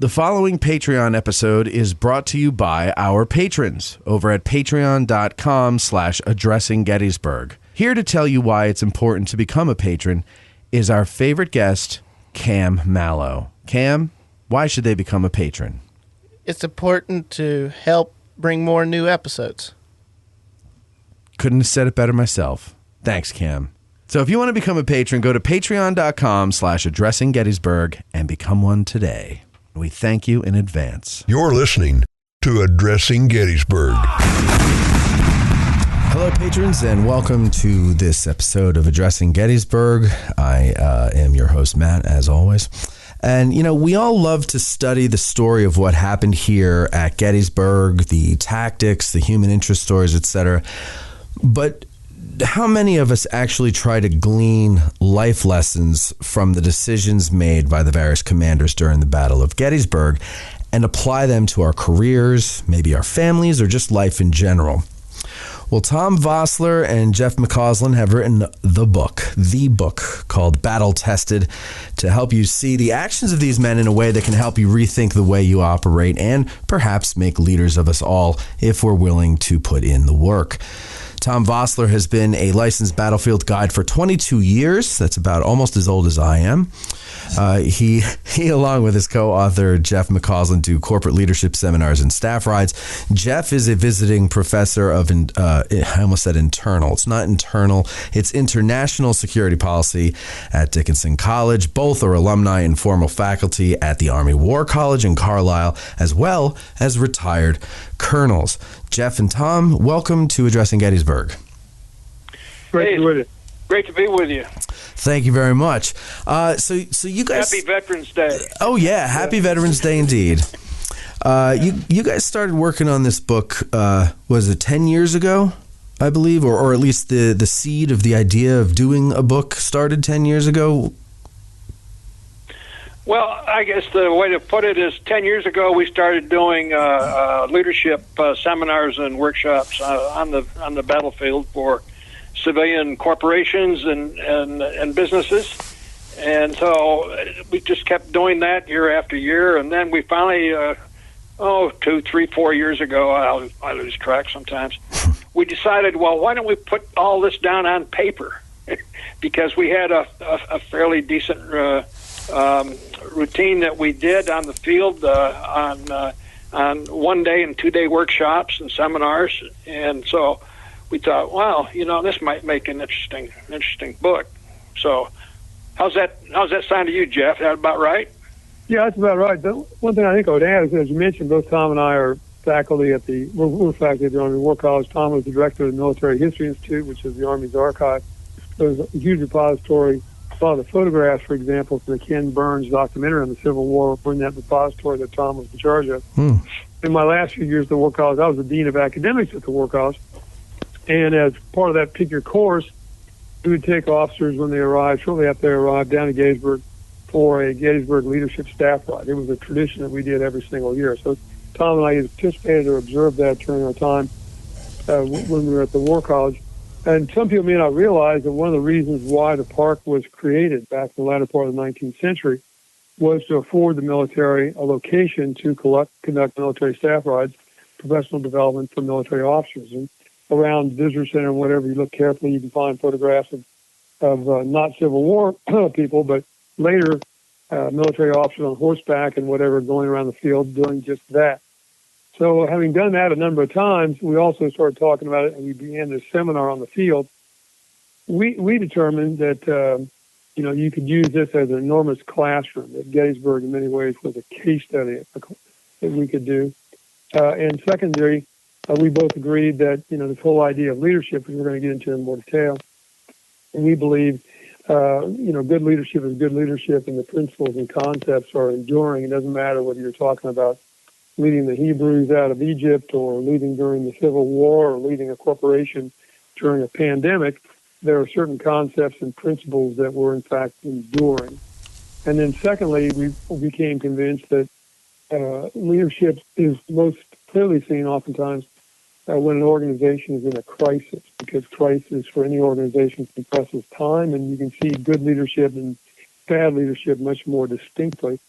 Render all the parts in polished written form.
The following Patreon episode is brought to you by our patrons over at patreon.com/addressinggettysburg. Here to tell you why it's important to become a patron is our favorite guest, Cam Mallow. Cam, why should they become a patron? It's important to help bring more new episodes. Couldn't have said it better myself. Thanks, Cam. So if you want to become a patron, go to patreon.com/addressinggettysburg and become one today. We thank you in advance. You're listening to Addressing Gettysburg. Hello, patrons, and welcome to this episode of Addressing Gettysburg. I am your host, Matt, as always. And, you know, we all love to study the story of what happened here at Gettysburg, the tactics, the human interest stories, etc. But how many of us actually try to glean life lessons from the decisions made by the various commanders during the Battle of Gettysburg and apply them to our careers, maybe our families, or just life in general? Well, Tom Vossler and Jeff McCausland have written the book called Battle Tested, to help you see the actions of these men in a way that can help you rethink the way you operate and perhaps make leaders of us all if we're willing to put in the work. Tom Vossler has been a licensed battlefield guide for 22 years. That's about almost as old as I am. He, along with his co-author, Jeff McCausland, do corporate leadership seminars and staff rides. Jeff is a visiting professor of, I almost said internal. It's not internal. It's international security policy at Dickinson College. Both are alumni and formal faculty at the Army War College in Carlisle, as well as retired colonels. Jeff and Tom, welcome to Addressing Gettysburg. Great to be with you. Thank you very much. So you guys... Happy Veterans Day. Oh, yeah. Happy Veterans Day indeed. You guys started working on this book, was it 10 years ago, I believe? Or at least the seed of the idea of doing a book started 10 years ago? Well, I guess the way to put it is 10 years ago we started doing leadership seminars and workshops on the battlefield for civilian corporations and businesses. And so we just kept doing that year after year. And then we finally, 2, 3, 4 years ago, I lose track sometimes, we decided, well, why don't we put all this down on paper? Because we had a fairly decent routine that we did on the field on 1 day and 2 day workshops and seminars. And so we thought, well, you know, this might make an interesting book. So how's that sound to you, Jeff? Is that about right? Yeah, that's about right. The one thing I think I would add is, as you mentioned, both Tom and I are faculty we're faculty at the Army War College. Tom was the director of the Military History Institute, which is the Army's archive. There's a huge repository. A lot of the photographs, for example, from the Ken Burns documentary on the Civil War were in that repository that Tom was in charge of. In my last few years at the War College, I was the Dean of Academics at the War College. And as part of that pick your course, we would take officers when they arrived, shortly after they arrived, down to Gettysburg for a Gettysburg leadership staff ride. It was a tradition that we did every single year. So Tom and I either participated or observed that during our time when we were at the War College. And some people may not realize that one of the reasons why the park was created back in the latter part of the 19th century was to afford the military a location to conduct military staff rides, professional development for military officers. And around Visitor Center and whatever, you look carefully, you can find photographs of not Civil War people, but later military officers on horseback and whatever going around the field doing just that. So having done that a number of times, we also started talking about it, and we began this seminar on the field. We determined that, you could use this as an enormous classroom, that Gettysburg in many ways was a case study that we could do. And secondary, we both agreed that, this whole idea of leadership, which we're going to get into in more detail, and we believe, good leadership is good leadership, and the principles and concepts are enduring. It doesn't matter whether you're talking about leading the Hebrews out of Egypt or leading during the Civil War or leading a corporation during a pandemic. There are certain concepts and principles that were, in fact, enduring. And then secondly, we became convinced that leadership is most clearly seen oftentimes when an organization is in a crisis, because crisis for any organization compresses time, and you can see good leadership and bad leadership much more distinctly.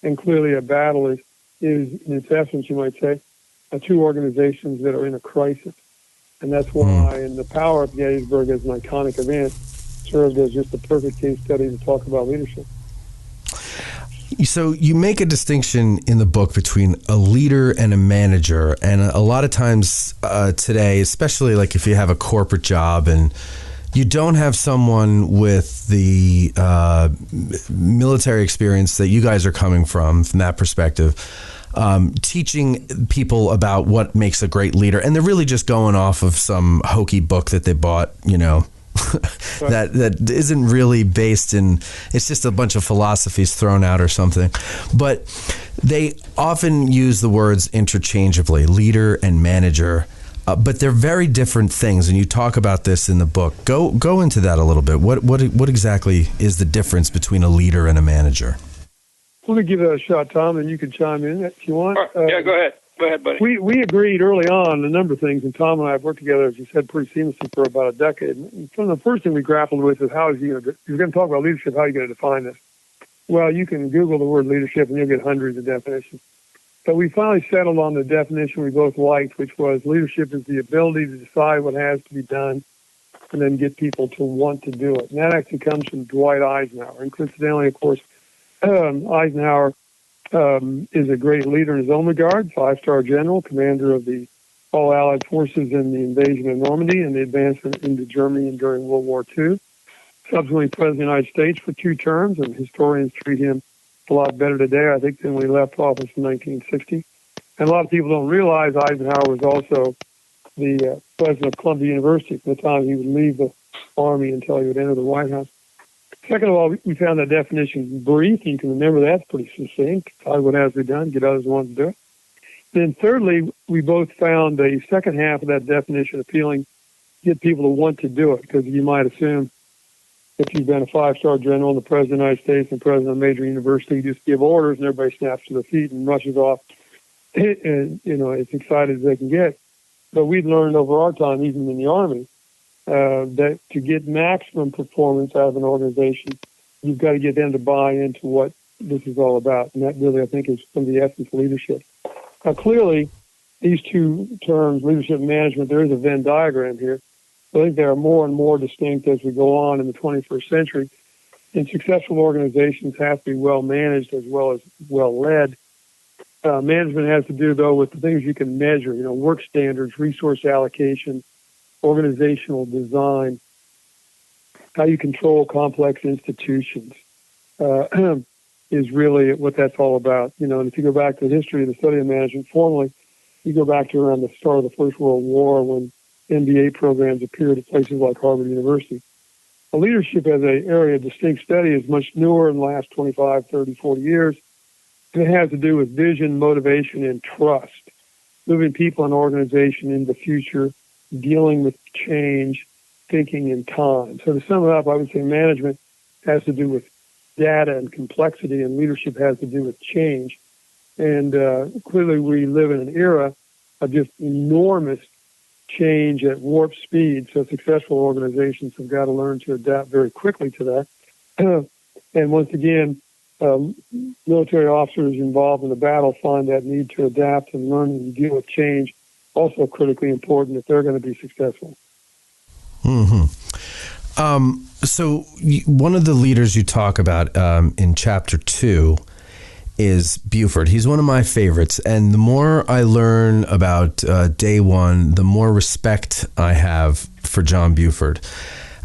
And clearly a battle is in its essence, you might say, two organizations that are in a crisis. And that's why, and the power of Gettysburg as an iconic event served as just a perfect case study to talk about leadership. So you make a distinction in the book between a leader and a manager. And a lot of times today, especially like if you have a corporate job and you don't have someone with the military experience that you guys are coming from that perspective, teaching people about what makes a great leader. And they're really just going off of some hokey book that they bought, that isn't really based in, it's just a bunch of philosophies thrown out or something. But they often use the words interchangeably, leader and manager. But they're very different things, and you talk about this in the book. Go into that a little bit. What exactly is the difference between a leader and a manager? Let me give that a shot, Tom, and you can chime in if you want. Yeah, go ahead. Go ahead, buddy. We agreed early on a number of things, and Tom and I have worked together, as you said, pretty seamlessly for about a decade. And some of the first thing we grappled with is how is you're going to talk about leadership, how are you going to define this? Well, you can Google the word leadership, and you'll get hundreds of definitions. But we finally settled on the definition we both liked, which was leadership is the ability to decide what has to be done and then get people to want to do it. And that actually comes from Dwight Eisenhower. And coincidentally, of course, Eisenhower is a great leader in his own regard, 5-star general, commander of the all-Allied forces in the invasion of Normandy and the advancement into Germany during World War II. Subsequently President of the United States for 2 terms, and historians treat him a lot better today, I think, than when he left office in 1960. And a lot of people don't realize Eisenhower was also the president of Columbia University from the time he would leave the Army until he would enter the White House. Second of all, we found that definition brief. You can remember that's pretty succinct. Decide what has to be done, get others to want to do it. Then thirdly, we both found the second half of that definition appealing, get people to want to do it, because you might assume if you've been a 5-star general and the president of the United States and president of a major university, you just give orders and everybody snaps to their feet and rushes off and, as excited as they can get. But we've learned over our time, even in the Army, that to get maximum performance out of an organization, you've got to get them to buy into what this is all about. And that really, I think, is some of the essence of leadership. Now, clearly, these two terms, leadership and management, there is a Venn diagram here. I think they are more and more distinct as we go on in the 21st century. And successful organizations have to be well managed as well as well led. Management has to do, though, with the things you can measure, work standards, resource allocation, organizational design, how you control complex institutions is really what that's all about. And if you go back to the history of the study of management formally, you go back to around the start of the First World War when MBA programs appeared at places like Harvard University. Leadership as an area of distinct study is much newer in the last 25, 30, 40 years. And it has to do with vision, motivation, and trust, moving people and organization into the future, dealing with change, thinking in time. So to sum it up, I would say management has to do with data and complexity, and leadership has to do with change. And clearly we live in an era of just enormous change at warp speed, so successful organizations have got to learn to adapt very quickly to that. And once again, military officers involved in the battle find that need to adapt and learn and deal with change also critically important if they're going to be successful. Mm-hmm. So one of the leaders you talk about in chapter 2 is Buford. He's one of my favorites. And the more I learn about day one, the more respect I have for John Buford.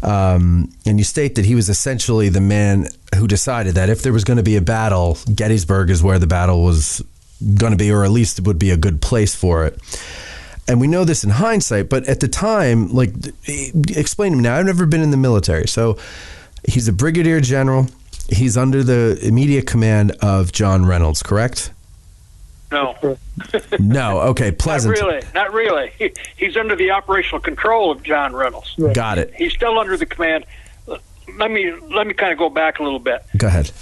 And you state that he was essentially the man who decided that if there was going to be a battle, Gettysburg is where the battle was going to be, or at least it would be a good place for it. And we know this in hindsight, but at the time, explain to me now, I've never been in the military. So he's a brigadier general. He's under the immediate command of John Reynolds, correct? No. No. Okay. Pleasant. Not really. He's under the operational control of John Reynolds. Right. Got it. He's still under the command. Let me kind of go back a little bit. Go ahead.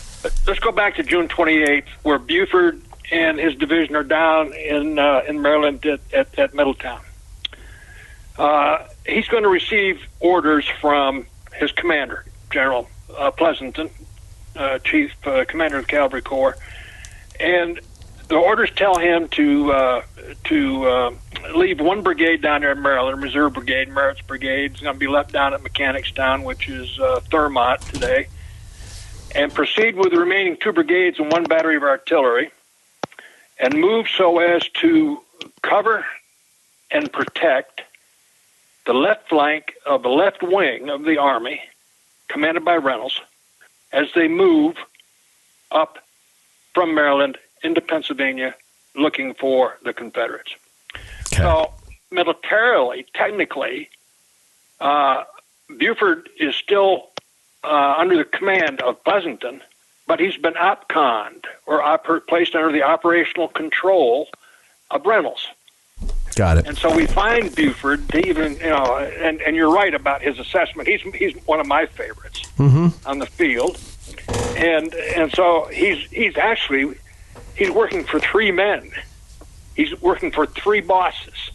Let's go back to June 28th, where Buford and his division are down in Maryland at Middletown. He's going to receive orders from his commander, General Pleasanton, Chief Commander of the Cavalry Corps, And the orders tell him to leave one brigade down there in Maryland, Reserve Brigade, Merritt's Brigade. It's going to be left down at Mechanicstown, which is Thurmont today, and proceed with the remaining 2 brigades and 1 battery of artillery, and move so as to cover and protect the left flank of the left wing of the Army, commanded by Reynolds, as they move up from Maryland into Pennsylvania looking for the Confederates. Okay. So militarily, technically, Buford is still under the command of Pleasanton, but he's been opconned or placed under the operational control of Reynolds. Got it. And so we find Buford to even, and you're right about his assessment. He's one of my favorites on the field, and so he's working for 3 men. He's working for 3 bosses.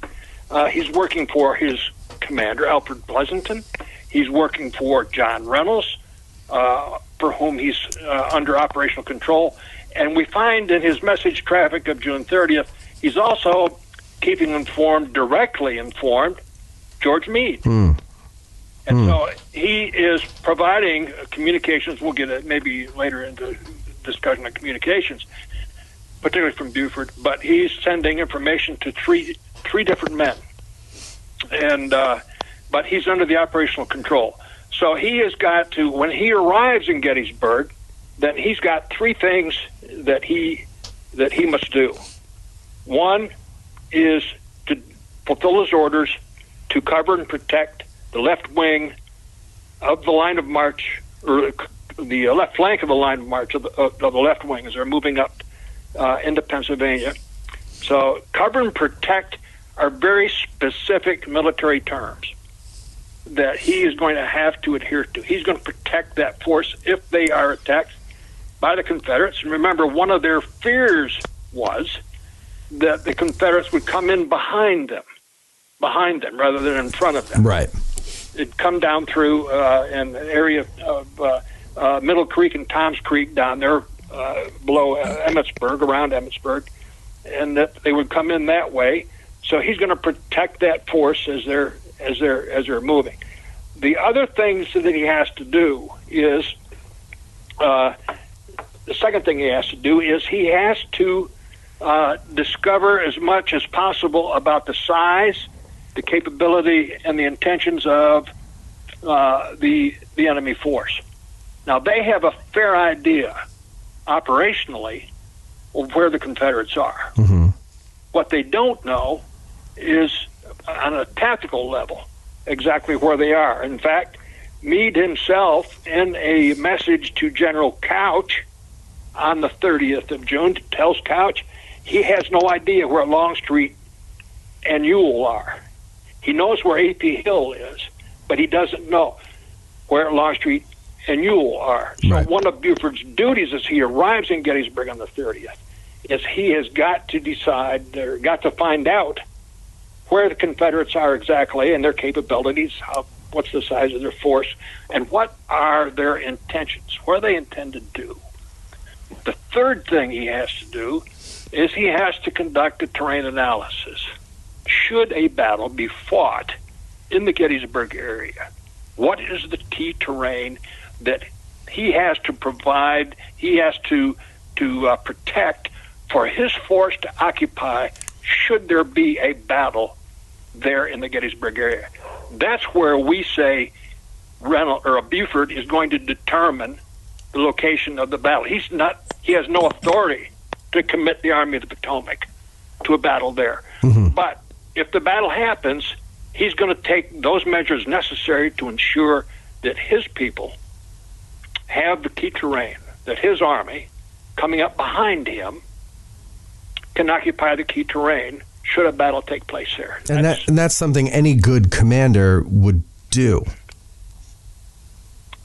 He's working for his commander, Alfred Pleasanton. He's working for John Reynolds, for whom he's under operational control. And we find in his message traffic of June 30th, he's also keeping directly informed, George Meade. And so he is providing communications. We'll get it maybe later into discussion on communications, particularly from Buford, but he's sending information to three different men. And but he's under the operational control. So he has got to, when he arrives in Gettysburg, then he's got 3 things that he must do. One is to fulfill his orders to cover and protect the left wing of the line of march, or the left flank of the line of march of the left wing as they're moving up into Pennsylvania. So cover and protect are very specific military terms that he is going to have to adhere to. He's going to protect that force if they are attacked by the Confederates. And remember, one of their fears was that the Confederates would come in behind them rather than in front of them. Right. It'd come down through an area of Middle Creek and Tom's Creek down there below Emmitsburg, around Emmitsburg, and that they would come in that way. So he's going to protect that force as they're moving. The other things that he has to do is the second thing he has to do is he has to discover as much as possible about the size, the capability, and the intentions of the enemy force. Now, they have a fair idea operationally of where the Confederates are. What they don't know is, on a tactical level, exactly where they are. In fact, Meade himself, in a message to General Couch on the 30th of June, tells Couch he has no idea where Longstreet and Ewell are. He knows where A.P. Hill is, but he doesn't know where Longstreet and Ewell are. So Right. one of Buford's duties as he arrives in Gettysburg on the 30th is he has got to decide, or got to find out where the Confederates are exactly and their capabilities, what's the size of their force, and what are their intentions, what they intend to do. The third thing he has to do is he has to conduct a terrain analysis. Should a battle be fought in the Gettysburg area, what is the key terrain that he has to provide, he has to protect for his force to occupy should there be a battle there in the Gettysburg area? That's where we say Buford is going to determine the location of the battle. He has no authority to commit the Army of the Potomac to a battle there. But if the battle happens, he's going to take those measures necessary to ensure that his people have the key terrain, that his army coming up behind him can occupy the key terrain should a battle take place there. And that's something any good commander would do.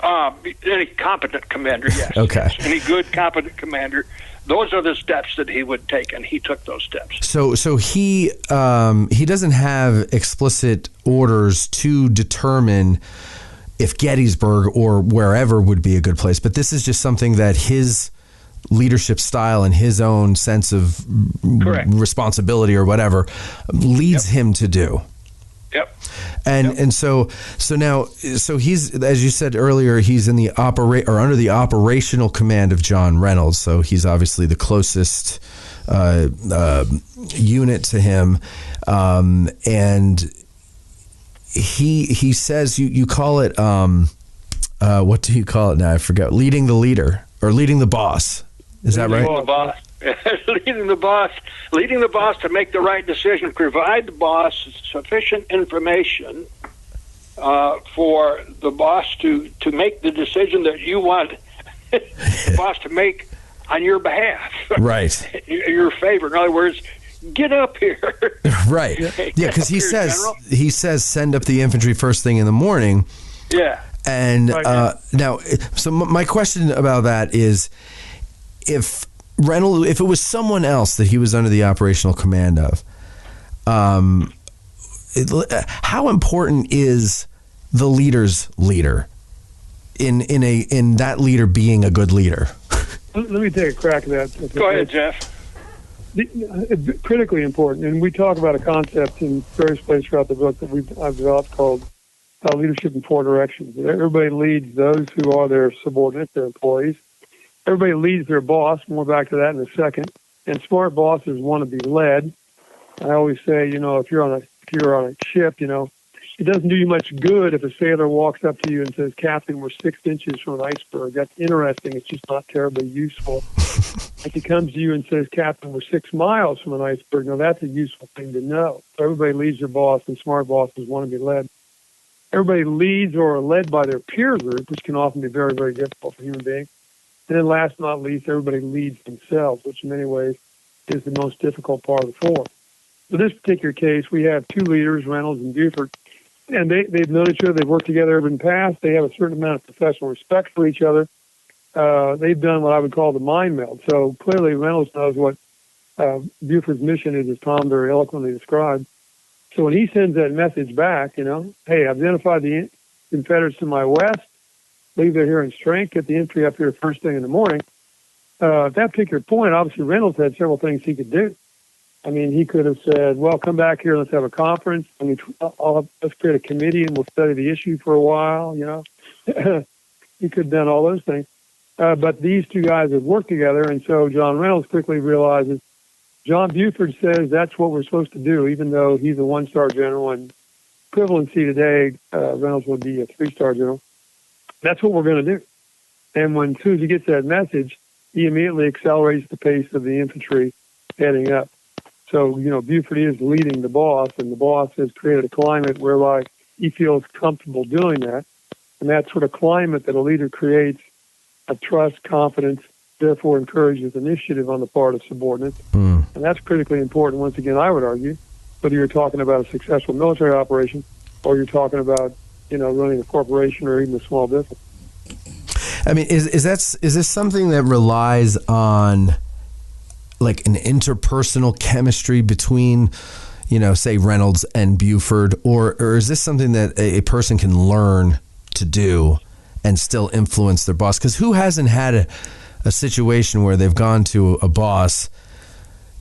Any competent commander, yes. Okay. Yes. Any good, competent commander, those are the steps that he would take, and he took those steps. So he doesn't have explicit orders to determine if Gettysburg or wherever would be a good place, but this is just something that his leadership style and his own sense of Correct. responsibility or whatever leads him to do. Yep. And so he's, as you said earlier, he's in the under the operational command of John Reynolds. So he's obviously the closest unit to him, and he says you call it what do you call it now? I forget. Leading the leader or leading the boss. Is that right? The boss. Leading the boss to make the right decision, provide the boss sufficient information for the boss to make the decision that you want the boss to make on your behalf. Right. Your favor. In other words, get up here. Right. Yeah, because he says send up the infantry first thing in the morning. Yeah. And now, so my question about that is, if it was someone else that he was under the operational command of, how important is the leader's leader in that leader being a good leader? Let me take a crack at that. Go ahead, Jeff. It's critically important, and we talk about a concept in various places throughout the book that I've developed called leadership in four directions. Everybody leads those who are their subordinates, their employees. Everybody leads their boss. More back to that in a second. And smart bosses want to be led. I always say, if you're on a ship, it doesn't do you much good if a sailor walks up to you and says, "Captain, we're 6 inches from an iceberg." That's interesting. It's just not terribly useful. If he comes to you and says, "Captain, we're 6 miles from an iceberg," now that's a useful thing to know. So everybody leads their boss, and smart bosses want to be led. Everybody leads or are led by their peer group, which can often be very, very difficult for human beings. And then last but not least, everybody leads themselves, which in many ways is the most difficult part of the four. In this particular case, we have two leaders, Reynolds and Buford, and they've known each other. They've worked together in the past. They have a certain amount of professional respect for each other. They've done what I would call the mind meld. So clearly Reynolds knows what Buford's mission is, as Tom very eloquently described. So when he sends that message back, hey, I've identified the Confederates to my west, leave there here in strength, get the infantry up here first thing in the morning. At that particular point, obviously Reynolds had several things he could do. I mean, he could have said, well, come back here, let's have a conference. I mean, let's create a committee and we'll study the issue for a while, He could have done all those things. But these two guys have worked together, and so John Reynolds quickly realizes John Buford says that's what we're supposed to do, even though he's a 1-star general, and equivalency today, Reynolds would be a 3-star general. That's what we're going to do. And as soon as he gets that message, he immediately accelerates the pace of the infantry heading up. So, Buford is leading the boss, and the boss has created a climate whereby he feels comfortable doing that. And that sort of climate that a leader creates of trust, confidence, therefore encourages initiative on the part of subordinates. And that's critically important, once again, I would argue, whether you're talking about a successful military operation or you're talking about, running a corporation or even a small business. I mean, is this something that relies on like an interpersonal chemistry between, say Reynolds and Buford, or is this something that a person can learn to do and still influence their boss? Because who hasn't had a situation where they've gone to a boss,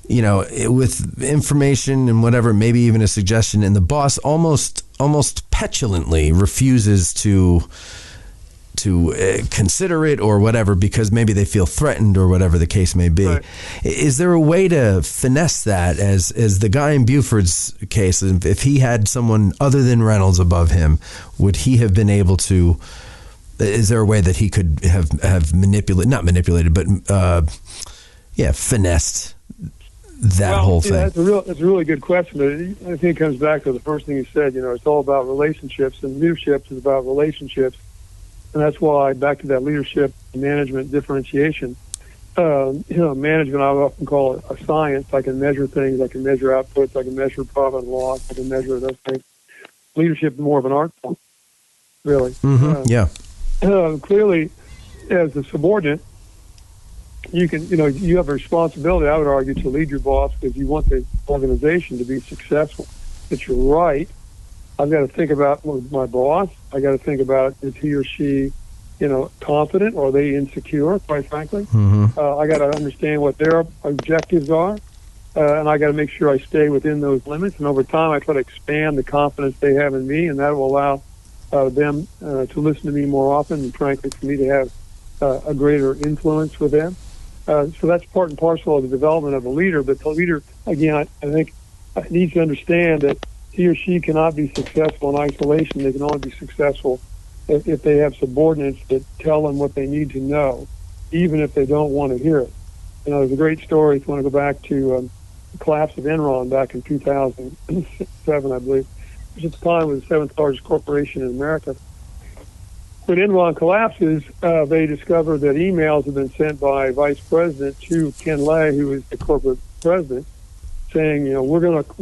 with information and whatever, maybe even a suggestion, and the boss almost petulantly refuses to consider it or whatever, because maybe they feel threatened or whatever the case may be. Right. Is there a way to finesse that, as the guy in Buford's case, if he had someone other than Reynolds above him, would he have been able to, is there a way that he could have finessed that whole thing? That's a really good question. I think it comes back to the first thing you said. It's all about relationships, and leadership is about relationships. And that's why, back to that leadership and management differentiation, management I would often call it a science. I can measure things, I can measure outputs, I can measure profit and loss, I can measure those things. Leadership is more of an art form, really. Clearly, as a subordinate, you have a responsibility, I would argue, to lead your boss, because you want the organization to be successful. But you're right. I've got to think about my boss. I got to think about, is he or she confident, or are they insecure, quite frankly? Mm-hmm. I got to understand what their objectives are, and I got to make sure I stay within those limits. And over time, I try to expand the confidence they have in me, and that will allow them to listen to me more often, and frankly, for me to have a greater influence with them. So that's part and parcel of the development of a leader. But the leader, again, I think, needs to understand that he or she cannot be successful in isolation. They can only be successful if they have subordinates that tell them what they need to know, even if they don't want to hear it. There's a great story, if you want to go back to the collapse of Enron back in 2007, I believe, which at the time was the seventh largest corporation in America. When Enron collapses, they discover that emails have been sent by Vice President to Ken Lay, who is the corporate president, saying, we're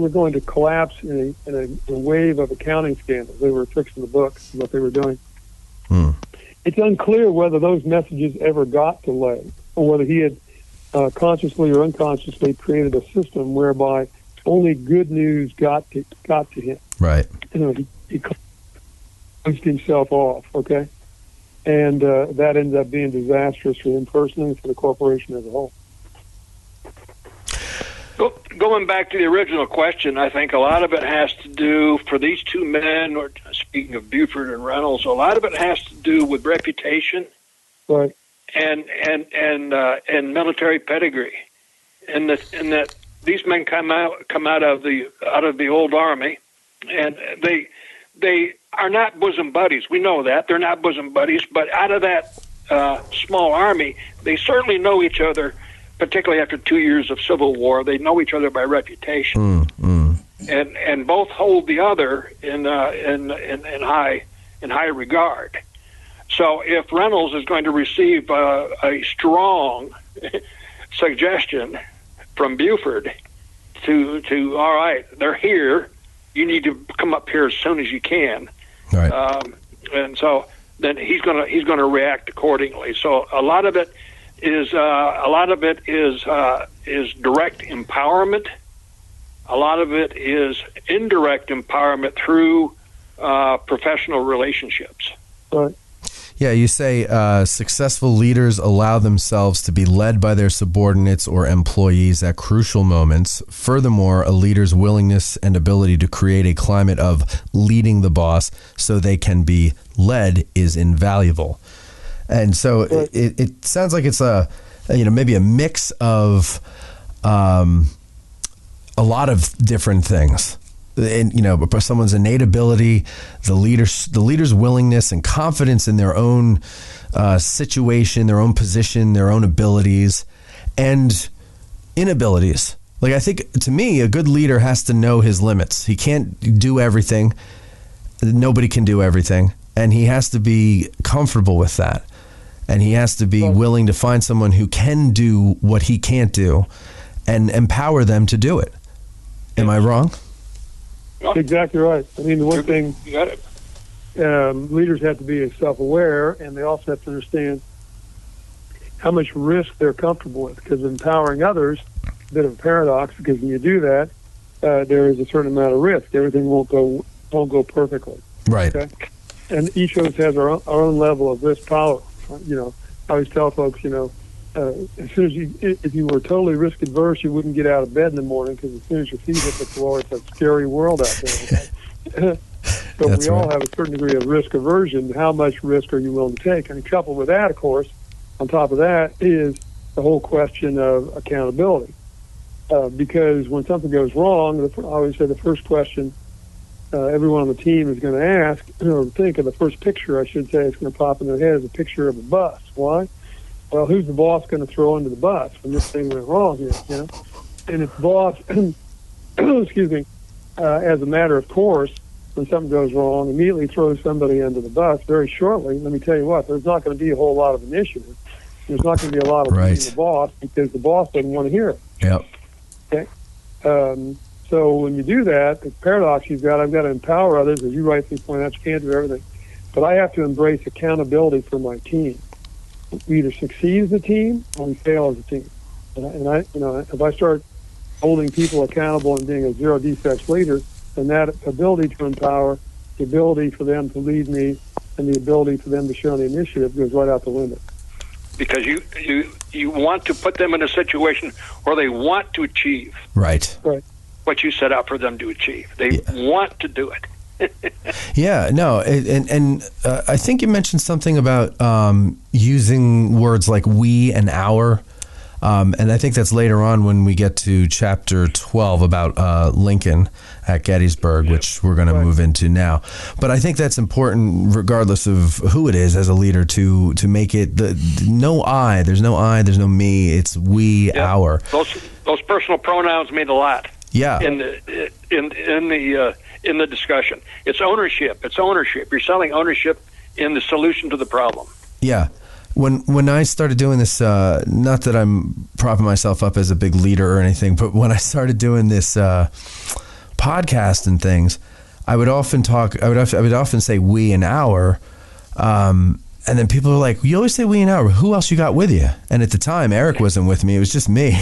going to collapse in a wave of accounting scandals. They were fixing the books, what they were doing. It's unclear whether those messages ever got to Lay, or whether he had consciously or unconsciously created a system whereby only good news got to him. Right. He closed himself off. Okay, and that ended up being disastrous for him personally and for the corporation as a whole. Going back to the original question, I think a lot of it has to do, for these two men, or speaking of Buford and Reynolds, a lot of it has to do with reputation, right, and military pedigree, and that these men come out of the old army, and they are not bosom buddies. We know that they're not bosom buddies, but out of that small army, they certainly know each other. Particularly after 2 years of civil war, they know each other by reputation, and both hold the other in high regard. So, if Reynolds is going to receive a strong suggestion from Buford to all right, they're here, you need to come up here as soon as you can, right. And so then he's going to react accordingly. So a lot of it is direct empowerment. A lot of it is indirect empowerment through professional relationships. Right. Yeah, you say successful leaders allow themselves to be led by their subordinates or employees at crucial moments. Furthermore, a leader's willingness and ability to create a climate of leading the boss so they can be led is invaluable. And so it sounds like it's maybe a mix of a lot of different things. And someone's innate ability, the leader's willingness and confidence in their own situation, their own position, their own abilities, and inabilities. Like, I think, to me, a good leader has to know his limits. He can't do everything. Nobody can do everything, and he has to be comfortable with that. And he has to be willing to find someone who can do what he can't do, and empower them to do it. Am I wrong? Exactly right. I mean, the one thing, you got it. Leaders have to be self-aware, and they also have to understand how much risk they're comfortable with. Because empowering others, a bit of a paradox, because when you do that, there is a certain amount of risk. Everything won't go perfectly. Right. Okay? And each of us has our own level of risk tolerance. I always tell folks, as soon as if you were totally risk adverse, you wouldn't get out of bed in the morning, because as soon as your feet hit the floor, it's a scary world out there. So we all have a certain degree of risk aversion. How much risk are you willing to take? And coupled with that, of course, on top of that is the whole question of accountability. Because when something goes wrong, I always say the first question everyone on the team is going to ask, or think of the first picture, I should say, it's going to pop in their head is a picture of a bus. Why? Well, who's the boss going to throw into the bus when this thing went wrong here? And if the boss, excuse me, as a matter of course, when something goes wrong, immediately throws somebody under the bus very shortly, let me tell you what, there's not going to be a whole lot of initiative. There's not going to be a lot of being the boss, because the boss doesn't want to hear it. Yep. Okay. So when you do that, the paradox I've got to empower others, as you rightly point out, you can't do everything. But I have to embrace accountability for my team. We either succeed as a team or we fail as a team. And if I start holding people accountable and being a zero defects leader, then that ability to empower, the ability for them to lead me, and the ability for them to show the initiative goes right out the window. Because you want to put them in a situation where they want to achieve Right. what you set out for them to achieve. They want to do it. Yeah, no, and I think you mentioned something about using words like we and our, and I think that's later on when we get to chapter 12 about Lincoln at Gettysburg, which we're going to move into now. But I think that's important regardless of who it is as a leader to make it no I, there's no I, there's no me, it's we, our. Those personal pronouns mean a lot. Yeah. In the discussion, it's ownership. It's ownership. You're selling ownership in the solution to the problem. Yeah. When I started doing this, not that I'm propping myself up as a big leader or anything, but when I started doing this podcast and things, I would often say we and our, and then people are like, you always say we and our. Who else you got with you? And at the time, Eric wasn't with me. It was just me.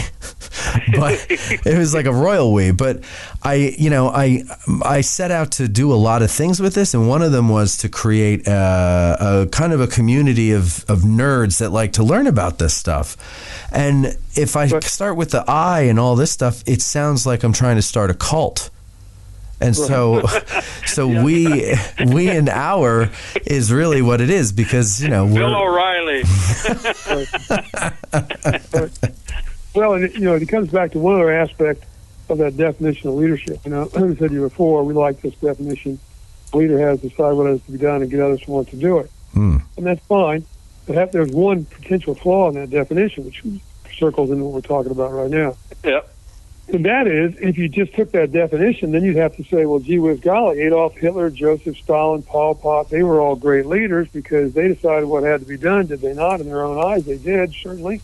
But it was like a royal we. But I set out to do a lot of things with this, and one of them was to create a kind of a community of nerds that like to learn about this stuff. And if I start with the I and all this stuff, it sounds like I'm trying to start a cult. And so we and our is really what it is, because we're Bill O'Reilly. Well, and it comes back to one other aspect of that definition of leadership. As I said to you before, we like this definition. The leader has to decide what has to be done and get others to want to do it, and that's fine. But there's one potential flaw in that definition, which circles into what we're talking about right now. Yep. And that is, if you just took that definition, then you'd have to say, well, gee whiz golly, Adolf Hitler, Joseph Stalin, Pol Pot, they were all great leaders because they decided what had to be done. Did they not? In their own eyes, they did, certainly.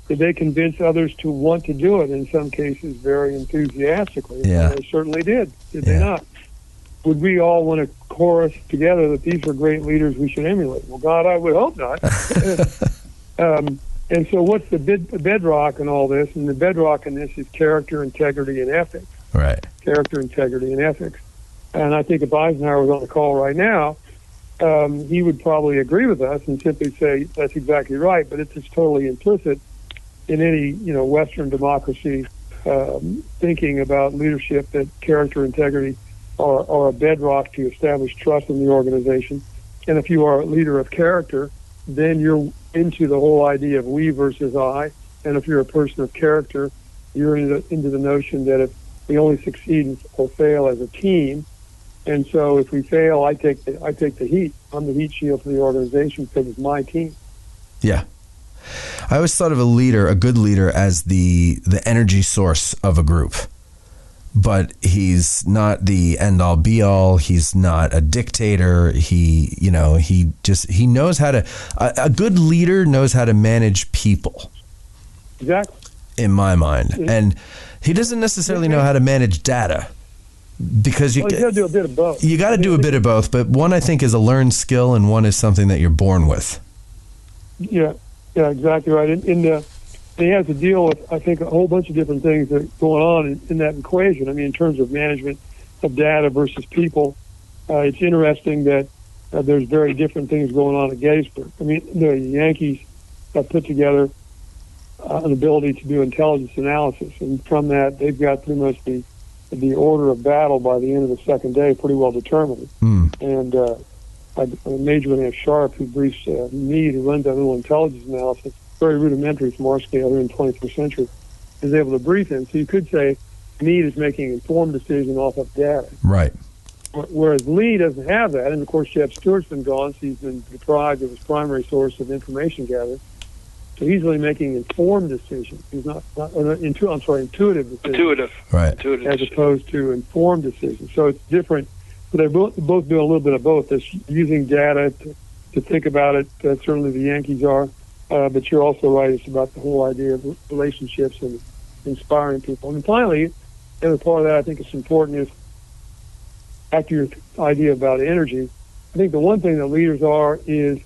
Did they convince others to want to do it, in some cases very enthusiastically? Yeah. They certainly did. Did they not? Would we all want to chorus together that these are great leaders we should emulate? Well, God, I would hope not. And so what's the bedrock in all this? And the bedrock in this is character, integrity, and ethics. Right. Character, integrity, and ethics. And I think if Eisenhower was on the call right now, he would probably agree with us and simply say, that's exactly right, but it's just totally implicit in any, Western democracy thinking about leadership, that character, integrity are a bedrock to establish trust in the organization. And if you are a leader of character, then you're into the whole idea of we versus I. And if you're a person of character, you're into the notion that if we only succeed or fail as a team. And so if we fail, I take the heat. I'm the heat shield for the organization because it's my team. Yeah. I always thought of a good leader, as the energy source of a group. But he's not the end all be all. He's not a dictator. He knows how to, a good leader knows how to manage people. Exactly. In my mind. And he doesn't necessarily know how to manage data, because you got to do a bit of both. You got to do a bit of both, but one I think is a learned skill and one is something that you're born with. Yeah, exactly right. And he has to deal with, I think, a whole bunch of different things that are going on in that equation. I mean, in terms of management of data versus people, it's interesting that there's very different things going on at Gettysburg. I mean, the Yankees have put together an ability to do intelligence analysis, and from that, they've got pretty much the order of battle by the end of the second day pretty well determined. And Major Van Sharp, who briefs Meade, who runs that little intelligence analysis, very rudimentary from our scale here in the 21st century, is able to brief him. So you could say Meade is making an informed decision off of data. Right. Whereas Lee doesn't have that, and of course Jeb Stuart's been gone, so he's been deprived of his primary source of information gathering. So he's really making informed decisions. He's intuitive decisions. Intuitive. Right. Intuitive. As opposed to informed decisions. So it's different. So they're both doing a little bit of both. They're using data to think about it. Certainly the Yankees are. But you're also right. It's about the whole idea of relationships and inspiring people. And finally, the other part of that I think is important is, back to your idea about energy, I think the one thing that leaders are is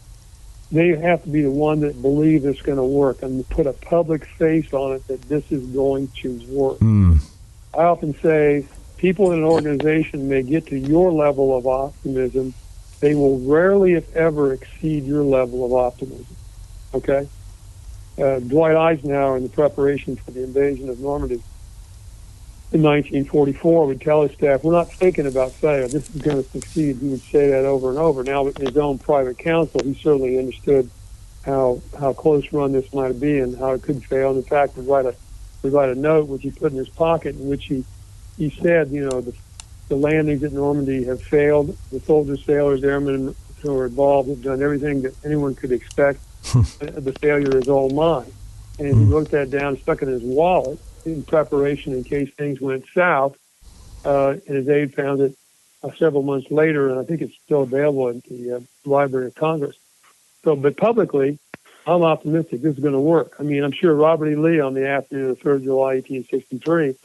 they have to be the one that believe it's going to work and put a public face on it that this is going to work. I often say people in an organization may get to your level of optimism they will rarely, if ever, exceed your level of optimism. Okay? Dwight Eisenhower, in the preparation for the invasion of Normandy in 1944, would tell his staff, we're not thinking about failure. This is going to succeed. He would say that over and over. Now, with his own private counsel, he certainly understood how close run this might be and how it could fail. And in fact, would write a note which he put in his pocket in which he said, the landings at Normandy have failed. The soldiers, sailors, airmen who are involved have done everything that anyone could expect. The failure is all mine. And he wrote that down, stuck it in his wallet in preparation in case things went south. And his aide found it several months later, and I think it's still available at the Library of Congress. So, but publicly, I'm optimistic this is going to work. I mean, I'm sure Robert E. Lee on the afternoon of 3rd July, 1863,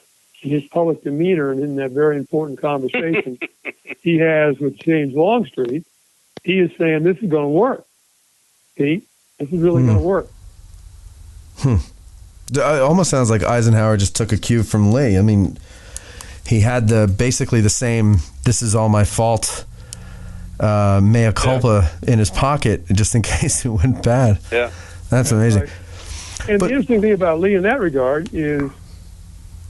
in his public demeanor and in that very important conversation he has with James Longstreet, he is saying this is going to work. Pete, this is really going to work. It almost sounds like Eisenhower just took a cue from Lee. I mean, he had basically the same, this is all my fault, mea culpa in his pocket just in case it went bad. Yeah. That's amazing. Right. And the interesting thing about Lee in that regard is,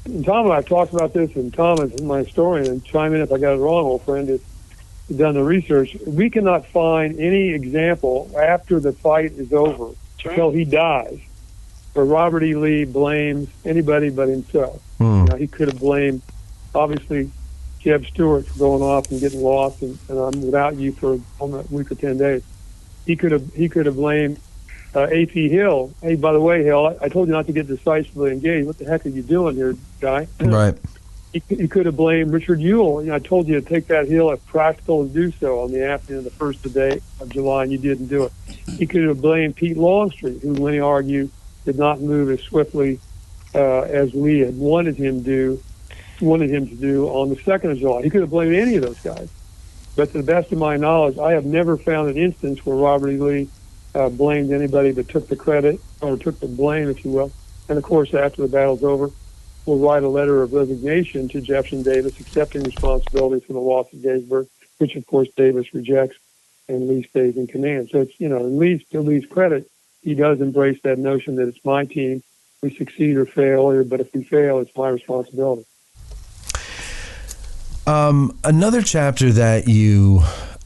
and Tom and I have talked about this, and Tom is my historian, and chime in if I got it wrong, old friend, has done the research. We cannot find any example after the fight is over until he dies where Robert E. Lee blames anybody but himself. He could have blamed, obviously, Jeb Stuart for going off and getting lost, and I'm without you for a week or 10 days. He could have blamed A.P. Hill. Hey, by the way, Hill, I told you not to get decisively engaged. What the heck are you doing here, guy? Right. He could have blamed Richard Ewell. I told you to take that hill if practical to do so on the afternoon of the first day of July, and you didn't do it. He could have blamed Pete Longstreet, who, when he argued, did not move as swiftly as Lee had wanted him to do on the 2nd of July. He could have blamed any of those guys. But to the best of my knowledge, I have never found an instance where Robert E. Lee blamed anybody but took the credit, or took the blame, if you will. And, of course, after the battle's over, we'll write a letter of resignation to Jefferson Davis, accepting responsibility for the loss of Gettysburg, which, of course, Davis rejects, and Lee stays in command. So it's, in Lee's credit, he does embrace that notion that it's my team. We succeed or fail, but if we fail, it's my responsibility. Another chapter that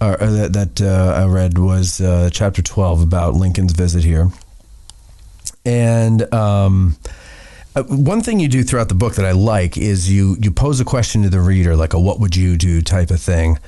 I read was chapter 12 about Lincoln's visit here. And one thing you do throughout the book that I like is you pose a question to the reader, like a what would you do type of thing.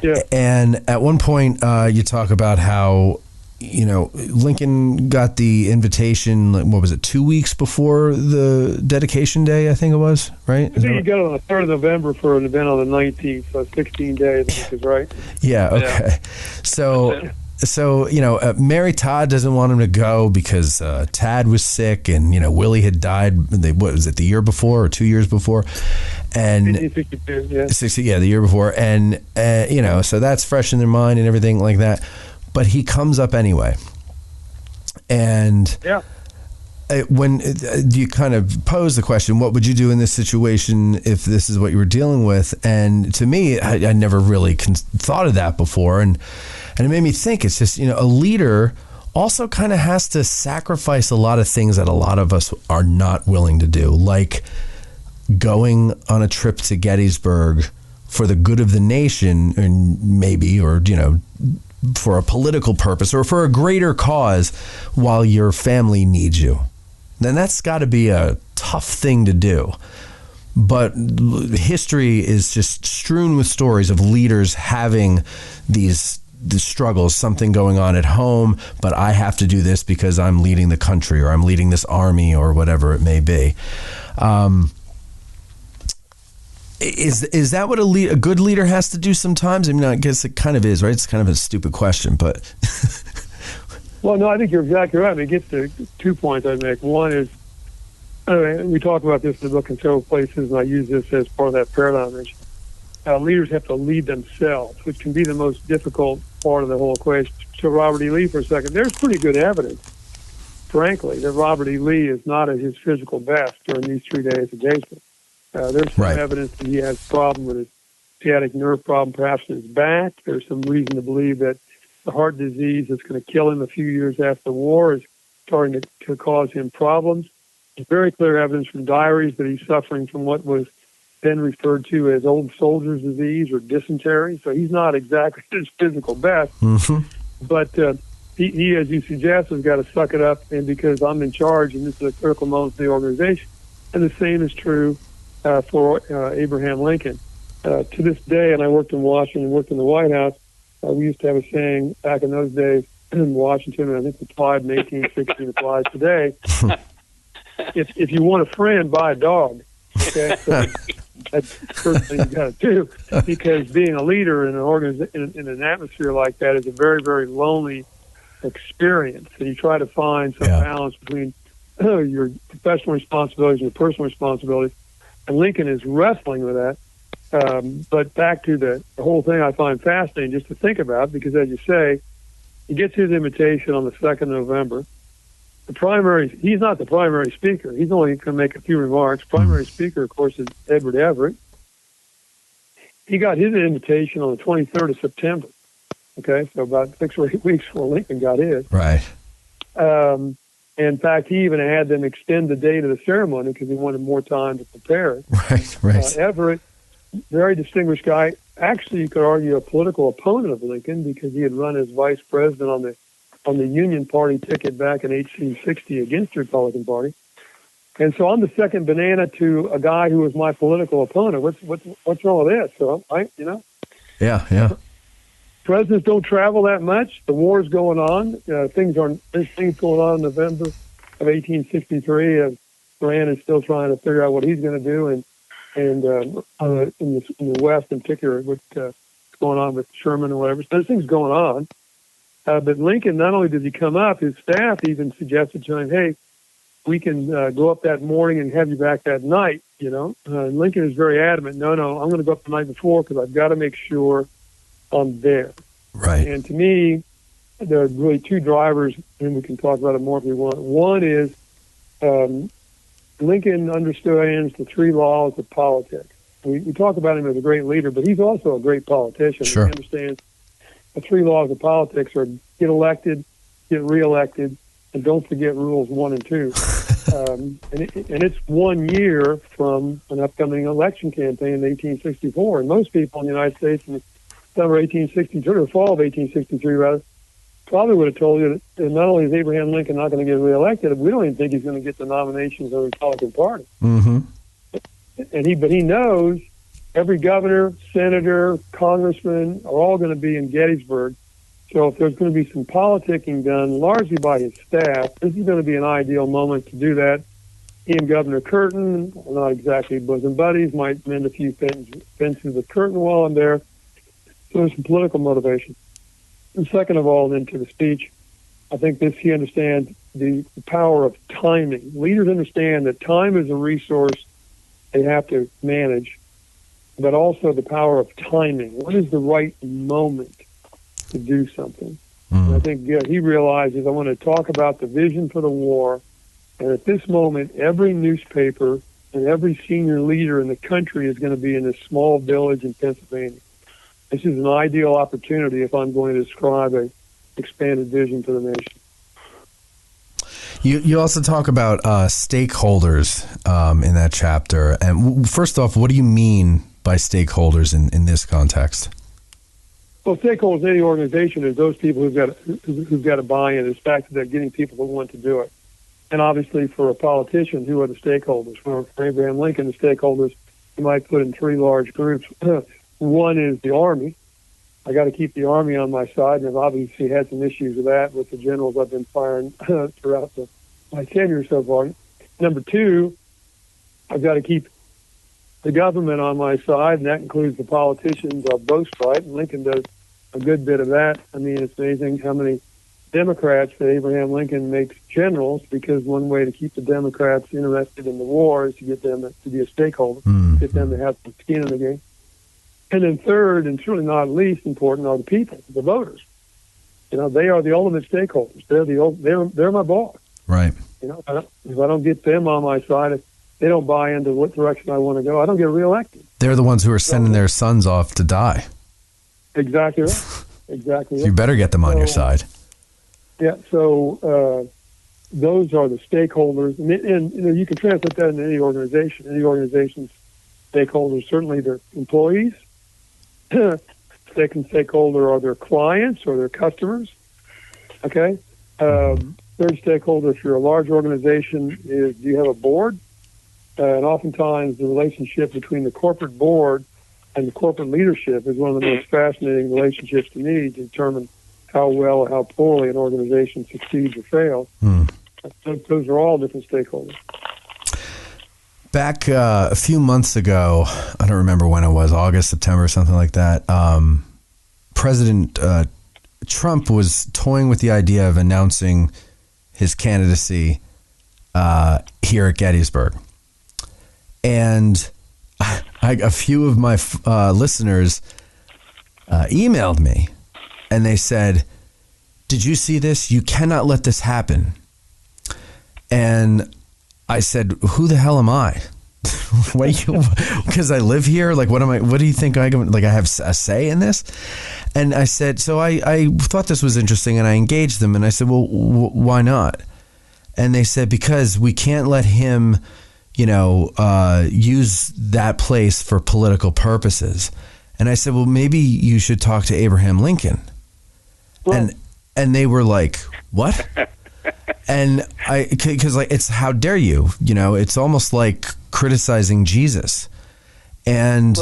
Yeah. And at one point you talk about how Lincoln got the invitation, what was it, 2 weeks before the dedication day, I think it was, right? I think you got it on the 3rd of November for an event on the 19th, so 16 days, I think is right. Yeah, okay. So, Mary Todd doesn't want him to go because Tad was sick and, Willie had died, what was it, the year before or 2 years before? And 1862, yeah. 60, yeah, the year before. And, so that's fresh in their mind and everything like that. But he comes up anyway. And when you kind of pose the question, what would you do in this situation if this is what you were dealing with? And to me, I never really thought of that before. And it made me think, it's just, a leader also kind of has to sacrifice a lot of things that a lot of us are not willing to do, like going on a trip to Gettysburg for the good of the nation, and maybe, or, for a political purpose or for a greater cause while your family needs you. Then that's got to be a tough thing to do. But history is just strewn with stories of leaders having these struggles, something going on at home, but I have to do this because I'm leading the country or I'm leading this army or whatever it may be. Is that what a good leader has to do sometimes? I mean, I guess it kind of is, right? It's kind of a stupid question, but... Well, no, I think you're exactly right. I mean, it gets to 2 points I'd make. One is, we talk about this in the book in several places, and I use this as part of that paradigm. Leaders have to lead themselves, which can be the most difficult part of the whole equation. So Robert E. Lee for a second, there's pretty good evidence, frankly, that Robert E. Lee is not at his physical best during these 3 days of Gettysburg. There's some evidence that he has a problem with sciatic nerve problem perhaps in his back. There's some reason to believe that the heart disease that's going to kill him a few years after the war is starting to cause him problems. There's very clear evidence from diaries that he's suffering from what was then referred to as old soldier's disease or dysentery. So he's not exactly at his physical best. But he, as you suggest, has got to suck it up, and because I'm in charge, and this is a critical moment for the organization. And the same is true for Abraham Lincoln. To this day, and I worked in Washington, worked in the White House, we used to have a saying back in those days in Washington, and I think it applied in 1860 and applies today. If you want a friend, buy a dog. Okay, so that's the first thing you got to do, because being a leader in an atmosphere like that is a very, very lonely experience. And you try to find some balance between your professional responsibilities and your personal responsibilities. And Lincoln is wrestling with that. But back to the whole thing, I find fascinating just to think about, because as you say, he gets his invitation on the 2nd of November. He's not the primary speaker. He's only going to make a few remarks. Primary speaker, of course, is Edward Everett. He got his invitation on the 23rd of September. Okay, so about 6 or 8 weeks before Lincoln got his. Right. In fact, he even had them extend the date of the ceremony because he wanted more time to prepare it. Right. Everett, very distinguished guy. Actually, you could argue a political opponent of Lincoln, because he had run as vice president on the Union Party ticket back in 1860 against the Republican Party. And so I'm the second banana to a guy who was my political opponent. What's wrong with this? So Yeah. Presidents don't travel that much. The war's going on. There's things going on in November of 1863. Grant is still trying to figure out what he's going to do, and in the West in particular, what's going on with Sherman and whatever. So there's things going on. But Lincoln, not only did he come up, his staff even suggested to him, hey, we can go up that morning and have you back that night, Lincoln is very adamant, no, I'm going to go up the night before because I've got to make sure I'm there. Right. And to me, there are really two drivers, and we can talk about it more if we want. One is Lincoln understands the 3 laws of politics. We talk about him as a great leader, but he's also a great politician. Sure. He understands the 3 laws of politics are get elected, get reelected, and don't forget rules 1 and 2. And it's 1 year from an upcoming election campaign in 1864. And most people in the United States in the summer 1863, or fall of 1863 rather, probably would have told you that not only is Abraham Lincoln not going to get reelected, we don't even think he's going to get the nominations of the Republican Party. Mm-hmm. But he knows every governor, senator, congressman are all going to be in Gettysburg. So if there's going to be some politicking done largely by his staff, this is going to be an ideal moment to do that. He and Governor Curtin, not exactly bosom buddies, might mend a few fences with Curtin while I'm there. So there's some political motivation. And second of all, then to the speech, I think he understands the power of timing. Leaders understand that time is a resource they have to manage, but also the power of timing. What is the right moment to do something? And I think he realizes, I want to talk about the vision for the war, and at this moment, every newspaper and every senior leader in the country is going to be in this small village in Pennsylvania. This is an ideal opportunity if I'm going to describe an expanded vision for the nation. You also talk about stakeholders in that chapter. And first off, what do you mean by stakeholders in this context? Well, stakeholders in any organization is those people who've got to buy in. It's back to that getting people who want to do it. And obviously for a politician, who are the stakeholders? For Abraham Lincoln, the stakeholders you might put in 3 large groups. One is the Army. I got to keep the Army on my side, and I've obviously had some issues with that with the generals I've been firing throughout my tenure so far. Number 2, I've got to keep the government on my side, and that includes the politicians on both sides. And Lincoln does a good bit of that. I mean, it's amazing how many Democrats that Abraham Lincoln makes generals, because one way to keep the Democrats interested in the war is to get them to be a stakeholder, get them to have some skin in the game. And then third, and certainly not least important, are the people, the voters. They are the ultimate stakeholders. They're my boss. Right. If I don't get them on my side, they don't buy into what direction I want to go, I don't get reelected. They're the ones who are sending their sons off to die. Exactly right. Exactly So right. you better get them on your side. Yeah, so those are the stakeholders. And you know, you can translate that in any organization. Any organization's stakeholders, certainly their employees. Second stakeholder are their clients or their customers. Okay? Third stakeholder, if you're a large organization, is do you have a board? And oftentimes the relationship between the corporate board and the corporate leadership is one of the most fascinating relationships to me to determine how well or how poorly an organization succeeds or fails. Those are all different stakeholders. Back a few months ago, I don't remember when it was, August, September, something like that, President Trump was toying with the idea of announcing his candidacy here at Gettysburg. And a few of my listeners emailed me, and they said, "Did you see this? You cannot let this happen." And I said, "Who the hell am I? Because I live here? Like, what am I? What do you think I have a say in this?" And I said, so I thought this was interesting, and I engaged them, and I said, "Well, why not?" And they said, "Because we can't let him, use that place for political purposes." And I said, "Well, maybe you should talk to Abraham Lincoln." Well, and they were like, "What?" And because it's how dare you? It's almost like criticizing Jesus. And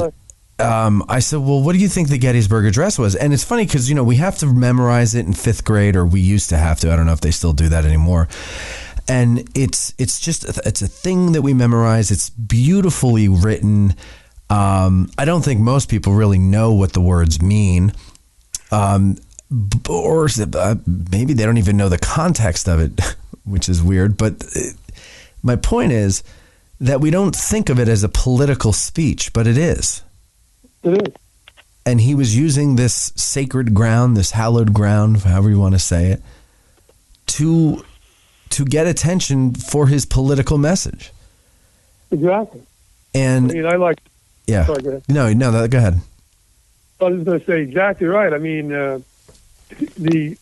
I said, "Well, what do you think the Gettysburg Address was?" And it's funny because we have to memorize it in 5th grade, or we used to have to. I don't know if they still do that anymore. And it's a thing that we memorize. It's beautifully written. I don't think most people really know what the words mean. Or maybe they don't even know the context of it, which is weird. But my point is that we don't think of it as a political speech, but it is. It is. And he was using this sacred ground, this hallowed ground, however you want to say it, to get attention for his political message. Exactly. And I like. Yeah. Sorry, go ahead. No, go ahead. I was just going to say exactly right. I mean, the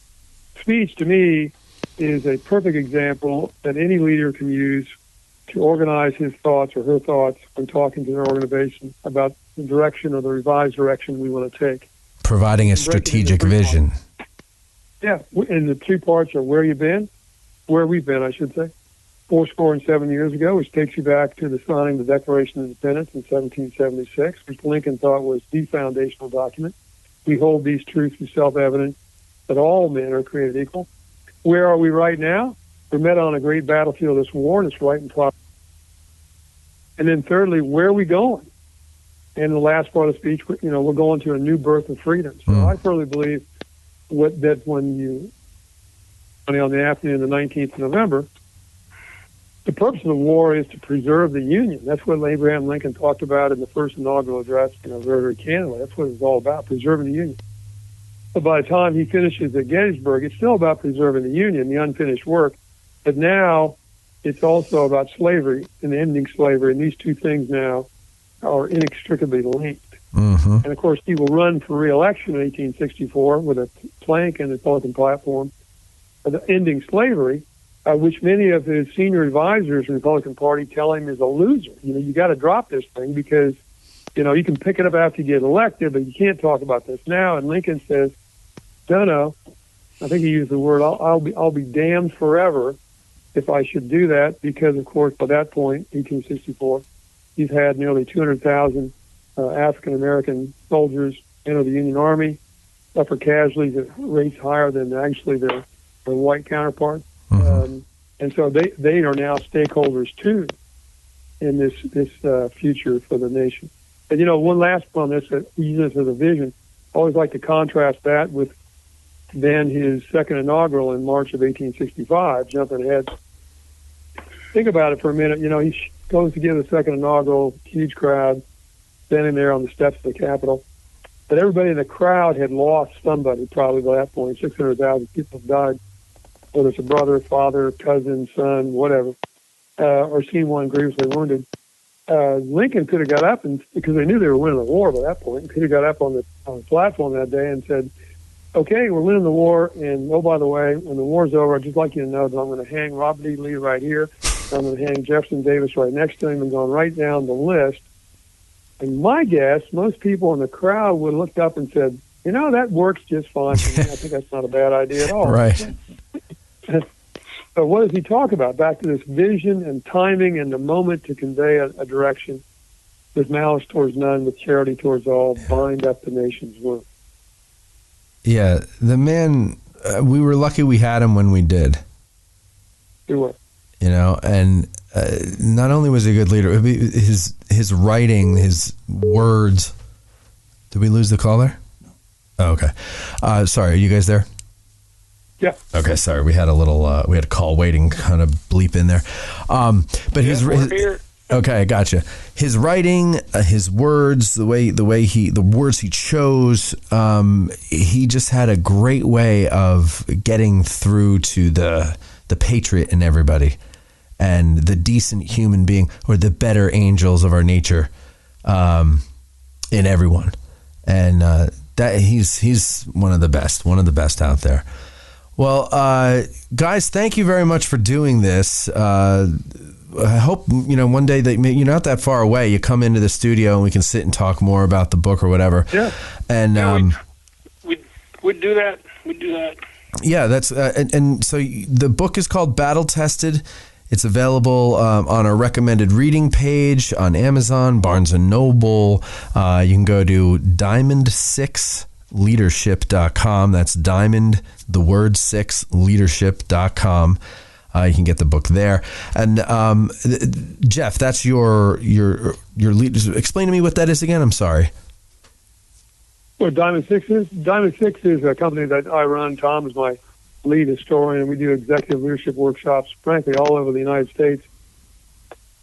speech to me is a perfect example that any leader can use to organize his thoughts or her thoughts when talking to their organization about the direction or the revised direction we want to take. Providing a strategic vision. Yeah, and the 2 parts are where we've been, I should say, 7 years ago, which takes you back to the signing of the Declaration of Independence in 1776, which Lincoln thought was the foundational document. We hold these truths as self-evident that all men are created equal. Where are we right now? We're met on a great battlefield of this war, and it's right in progress. And then thirdly, where are we going? And the last part of the speech, we're going to a new birth of freedom. So I firmly believe that when on the afternoon of the 19th of November, the purpose of the war is to preserve the Union. That's what Abraham Lincoln talked about in the first inaugural address, very, very candidly. That's what it's all about, preserving the Union. But by the time he finishes at Gettysburg, it's still about preserving the Union, the unfinished work. But now it's also about slavery and ending slavery. And these two things now are inextricably linked. Mm-hmm. And, of course, he will run for re-election in 1864 with a plank and a Republican platform of ending slavery, which many of his senior advisors in the Republican Party tell him is a loser. You got to drop this thing because, you can pick it up after you get elected, but you can't talk about this now. And Lincoln says, no. I think he used the word, I'll be damned forever if I should do that, because, of course, by that point, 1864, he's had nearly 200,000 African-American soldiers enter the Union Army, suffer casualties at rates higher than actually their white counterparts. Mm-hmm. And so they are now stakeholders, too, in this future for the nation. And, one last point on this, we use this as a vision. I always like to contrast that with then his second inaugural in March of 1865, jumping ahead. Think about it for a minute. He goes to give the second inaugural, huge crowd, standing there on the steps of the Capitol. But everybody in the crowd had lost somebody probably by that point. 600,000 people have died, whether it's a brother, father, cousin, son, whatever. or seen one grievously wounded. Lincoln could have got up, and because they knew they were winning the war by that point, could have got up on the platform that day and said, "Okay, we're winning the war, and oh, by the way, when the war's over, I'd just like you to know that I'm going to hang Robert E. Lee right here. I'm going to hang Jefferson Davis right next to him, and going right down the list." And my guess, most people in the crowd would have looked up and said, "You know, that works just fine for me. I think that's not a bad idea at all." Right. So what does he talk about? Back to this vision and timing and the moment to convey a direction. With malice towards none, with charity towards all, bind up the nation's work. Yeah, the man, we were lucky we had him when we did. Do what? You know, and not only was he a good leader, his writing, his words. Did we lose the call there? No. Oh, okay. Sorry, are you guys there? Yeah. Okay, sorry. We had a little, we had a call waiting kind of bleep in there. But his okay, I gotcha. His writing, his words, the words he chose, he just had a great way of getting through to the patriot in everybody and the decent human being, or the better angels of our nature, in everyone. And that he's one of the best out there. Well, guys, thank you very much for doing this. I hope, one day that you're not that far away. You come into the studio and we can sit and talk more about the book or whatever. Yeah. And we'd do that. We'd do that. Yeah, that's and so the book is called Battle Tested. It's available on our recommended reading page on Amazon, Barnes & Noble. You can go to diamond6leadership.com. That's diamond, the word 6, leadership.com. You can get the book there. And Jeff, that's your lead. Explain to me what that is again. I'm sorry. What Diamond 6 is? Diamond 6 is a company that I run. Tom is my lead historian. We do executive leadership workshops, frankly, all over the United States.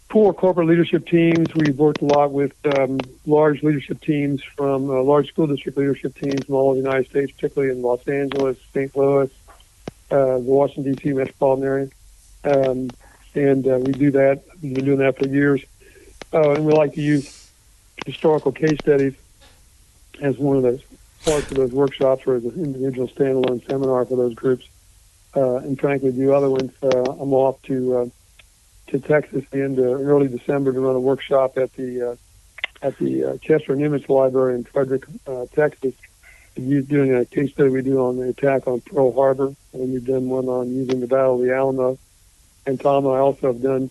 For corporate leadership teams, we've worked a lot with large leadership teams from large school district leadership teams from all over the United States, particularly in Los Angeles, St. Louis, the Washington, D.C. metropolitan area. And we do that. We've been doing that for years. And we like to use historical case studies as one of those parts of those workshops, or as an individual standalone seminar for those groups. And frankly, do other ones. I'm off to Texas in early December to run a workshop at the Chester Nimitz Library in Frederick, Texas. Doing a case study we do on the attack on Pearl Harbor, and we've done one on using the Battle of the Alamo. And Tom and I also have done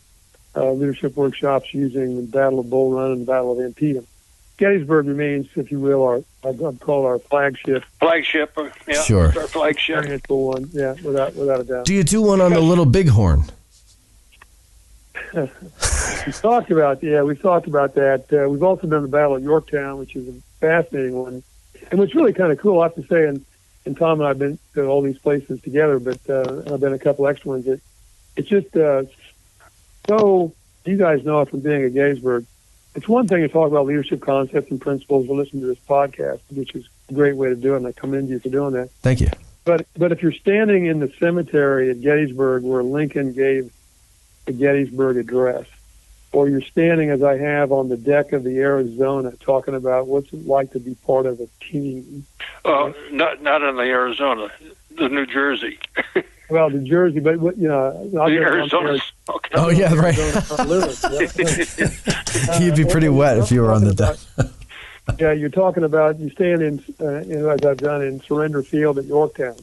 leadership workshops using the Battle of Bull Run and the Battle of Antietam. Gettysburg remains, if you will, I'd call our flagship. Flagship, yeah. Sure. Our flagship. Experiential one, yeah, without a doubt. Do you do one on the Little Bighorn? We talked about that. We've also done the Battle of Yorktown, which is a fascinating one. And what's really kind of cool, I have to say, and Tom and I have been to all these places together, but I've been a couple extra ones. It's just so, you guys know it from being at Gettysburg. It's one thing to talk about leadership concepts and principles or listen to this podcast, which is a great way to do it, and I commend you for doing that. Thank you. But if you're standing in the cemetery at Gettysburg where Lincoln gave the Gettysburg Address, or you're standing, as I have, on the deck of the Arizona talking about what's it like to be part of a team. Not in the Arizona, the New Jersey. Well, the Jersey, but the Arizona. Okay. Oh yeah, right. You'd be pretty wet if you were on the deck. Yeah, you're talking about, you stand in, as I've done in Surrender Field at Yorktown,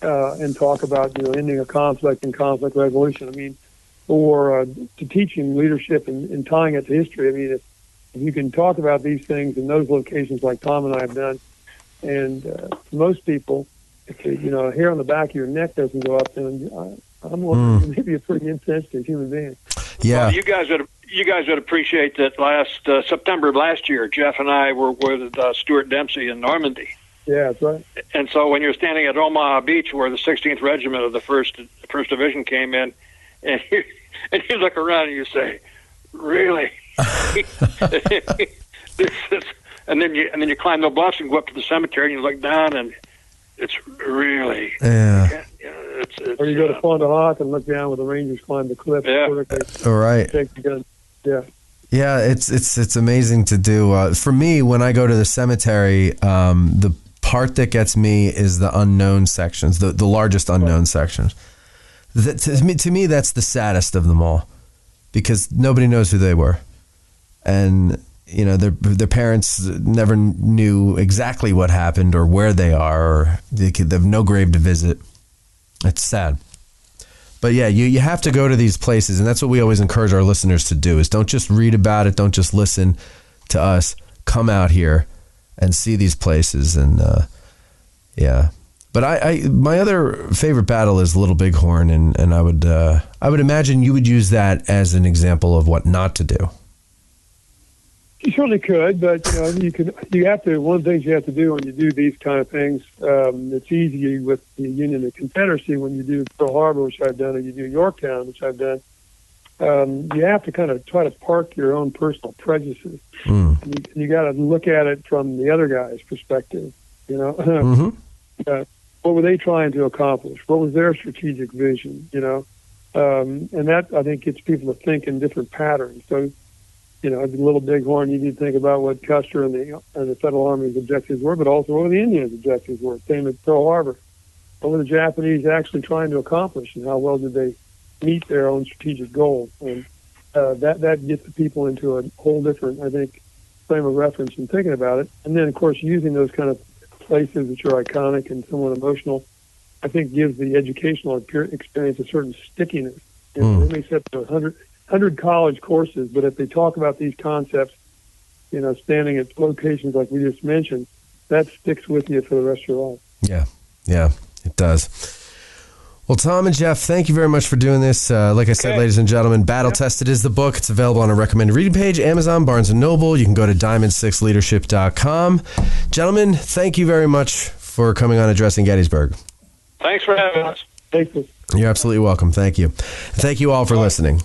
and talk about, ending a conflict and conflict resolution. I mean, or to teaching leadership and tying it to history. I mean, if you can talk about these things in those locations like Tom and I have done, and most people, if hair on the back of your neck doesn't go up, then I'm wondering, maybe a pretty insensitive human being. Yeah. Well, you guys would appreciate that last September of last year, Jeff and I were with Stuart Dempsey in Normandy. Yeah, that's right. And so when you're standing at Omaha Beach, where the 16th Regiment of the First Division came in, and you look around and you say, "Really?" and then you climb the bluffs and go up to the cemetery and you look down and it's really, yeah. It's Or you go to Pond Hawk and look down where the Rangers climb the cliff. Yeah. All right. Take the gun. Yeah. Yeah, it's amazing to do. For me, when I go to the cemetery, the part that gets me is the unknown sections, the largest unknown sections. To me, that's the saddest of them all, because nobody knows who they were, and their parents never knew exactly what happened or where they are, or they have no grave to visit. It's sad. But yeah, you have to go to these places, and that's what we always encourage our listeners to do, is don't just read about it, don't just listen to us. Come out here and see these places, and yeah. But my other favorite battle is Little Bighorn, and I would imagine you would use that as an example of what not to do. You certainly could, but you have to. One of the things you have to do when you do these kind of things, it's easy with the Union and Confederacy when you do Pearl Harbor, which I've done, or you do Yorktown, which I've done. You have to kind of try to park your own personal prejudices. And you got to look at it from the other guy's perspective. What were they trying to accomplish? What was their strategic vision? And that, I think, gets people to think in different patterns. So, as a Little Bighorn, you need to think about what Custer and the Federal Army's objectives were, but also what the Indians' objectives were. Same as Pearl Harbor. What were the Japanese actually trying to accomplish, and how well did they meet their own strategic goals? And that gets the people into a whole different, I think, frame of reference in thinking about it. And then, of course, using those kind of places which are iconic and somewhat emotional, I think gives the educational experience a certain stickiness. They may set 100 college courses, but if they talk about these concepts, standing at locations like we just mentioned, that sticks with you for the rest of your life. Yeah, it does. Well, Tom and Jeff, thank you very much for doing this. Like I said, ladies and gentlemen, Battle Tested is the book. It's available on a recommended reading page, Amazon, Barnes & Noble. You can go to diamond6leadership.com. Gentlemen, thank you very much for coming on Addressing Gettysburg. Thanks for having us. Thank you. You're absolutely welcome. Thank you. Thank you all for listening.